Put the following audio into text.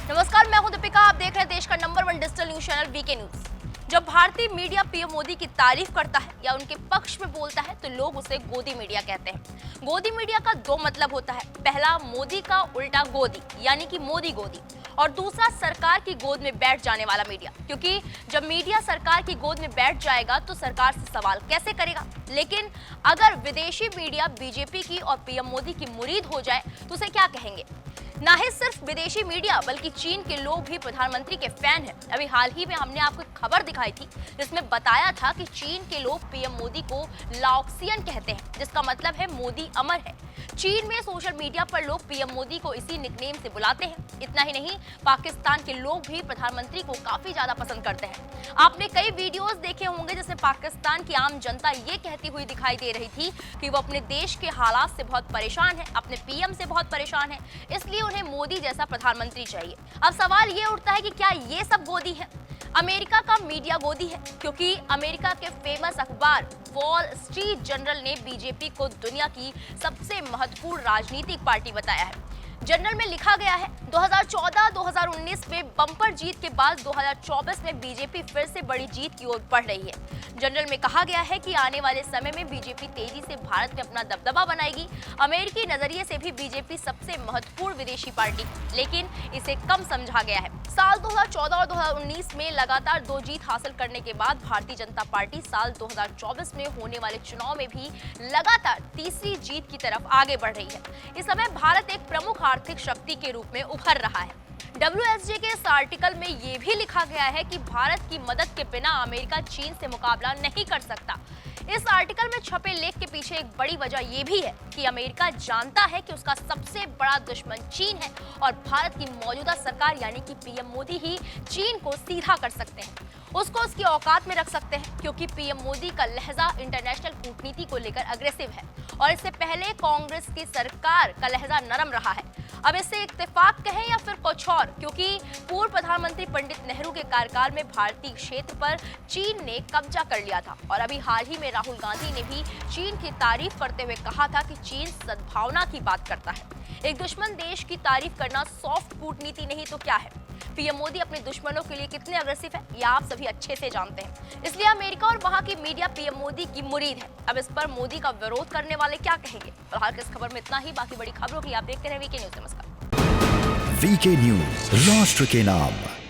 नमस्कार, मैं हूं दीपिका। आप देख रहे हैं देश का number 1 digital news channel VK news. जब भारतीय मीडिया पीएम मोदी की तारीफ करता है या उनके पक्ष में बोलता है तो लोग उसे गोदी मीडिया कहते हैं। गोदी मीडिया का दो मतलब होता है, पहला मोदी का उल्टा गोदी यानी कि मोदी गोदी, और दूसरा सरकार की गोद में बैठ जाने वाला मीडिया। क्योंकि जब मीडिया सरकार की गोद में बैठ जाएगा तो सरकार से सवाल कैसे करेगा। लेकिन अगर विदेशी मीडिया बीजेपी की और पीएम मोदी की मुरीद हो जाए तो उसे क्या कहेंगे। ना ही सिर्फ विदेशी मीडिया बल्कि चीन के लोग भी प्रधानमंत्री के फैन हैं। अभी हाल ही में हमने आपको एक खबर दिखाई थी जिसमें बताया था कि चीन के लोग पीएम मोदी को लाओक्सियन कहते हैं, जिसका मतलब है मोदी अमर है। चीन में सोशल मीडिया पर लोग पीएम मोदी को इसी निकनेम से बुलाते हैं। इतना ही नहीं, पाकिस्तान के लोग भी प्रधानमंत्री को काफी ज्यादा पसंद करते हैं। आपने कई वीडियोस देखे होंगे जिसमें पाकिस्तान की आम जनता ये कहती हुई दिखाई दे रही थी कि वो अपने देश के हालात से बहुत परेशान है, अपने पीएम से बहुत परेशान है, इसलिए उन्हें मोदी जैसा प्रधानमंत्री चाहिए। अब सवाल ये उठता है कि क्या ये सब गोदी है? अमेरिका का मीडिया गोदी है, क्योंकि अमेरिका के फेमस अखबार वॉल स्ट्रीट जर्नल ने बीजेपी को दुनिया की सबसे महत्वपूर्ण राजनीतिक पार्टी बताया है। जर्नल में लिखा गया है 2014-2019 में बम्पर जीत के बाद 2024 में बीजेपी फिर से बड़ी जीत की ओर बढ़ रही है। जर्नल में कहा गया है कि आने वाले समय में बीजेपी तेजी से भारत में अपना दबदबा बनाएगी। अमेरिकी नजरिए से भी बीजेपी सबसे महत्वपूर्ण विदेशी पार्टी, लेकिन इसे कम समझा गया है। साल 2014 और 2019 में लगातार 2 जीत हासिल करने के बाद भारतीय जनता पार्टी साल 2024 में होने वाले चुनाव में भी लगातार तीसरी जीत की तरफ आगे बढ़ रही है। इस समय भारत एक प्रमुख आर्थिक शक्ति के रूप में उभर रहा है। WSJ के इस आर्टिकल में ये भी लिखा गया है कि भारत की मदद के बिना अमेरिका चीन से मुकाबला नहीं कर सकता। इस आर्टिकल में छपे लेख के पीछे एक बड़ी वजह ये भी है कि अमेरिका जानता है कि उसका सबसे बड़ा दुश्मन चीन है और भारत की मौजूदा सरकार यानी कि पीएम मोदी ही चीन को सीधा कर सकते हैं, उसको उसकी औकात में रख सकते हैं। क्योंकि पीएम मोदी का लहजा इंटरनेशनल कूटनीति को लेकर अग्रेसिव है और इससे पहले कांग्रेस की सरकार का लहजा नरम रहा है। अब इससे इत्तेफाक कहें या फिर कुछ और, क्योंकि पूर्व प्रधानमंत्री पंडित नेहरू के कार्यकाल में भारतीय क्षेत्र पर चीन ने कब्जा कर लिया था और अभी हाल ही में राहुल गांधी ने भी चीन की तारीफ करते हुए कहा था कि चीन सद्भावना की बात करता है। एक दुश्मन देश की तारीफ करना सॉफ्ट कूटनीति नहीं तो क्या है। पीएम मोदी अपने दुश्मनों के लिए कितने अग्रेसिव है यह आप सभी अच्छे से जानते हैं, इसलिए अमेरिका और वहां की मीडिया पीएम मोदी की मुरीद है। अब इस पर मोदी का विरोध करने वाले क्या कहेंगे। फिलहाल इस खबर में इतना ही, बाकी बड़ी खबरों के लिए आप देखते रहे वीके न्यूज। नमस्कार। वीके न्यूज, राष्ट्र के नाम।